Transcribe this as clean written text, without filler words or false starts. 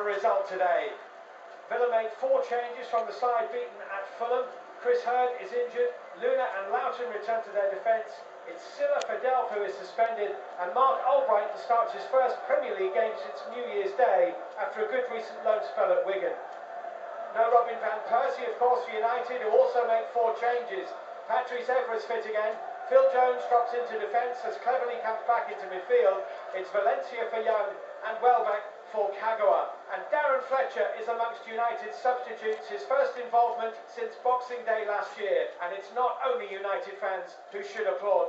result today. Villa made 4 changes from the side beaten at Fulham. Chris Hurd is injured, Luna and Loughton return to their defence. It's Silla for Delph who is suspended, and Mark Aubrey starts his first Premier League game since New Year's Day after a good recent loan spell at Wigan. No Robin van Persie, of course, for United, who also make 4 changes. Patrice Evra's fit again. Phil Jones drops into defence as Cleverley comes back into midfield. It's Valencia for Young and Welbeck for Kagawa. And Darren Fletcher is amongst United's substitutes, his first involvement since Boxing Day last year. And it's not only United fans who should applaud that.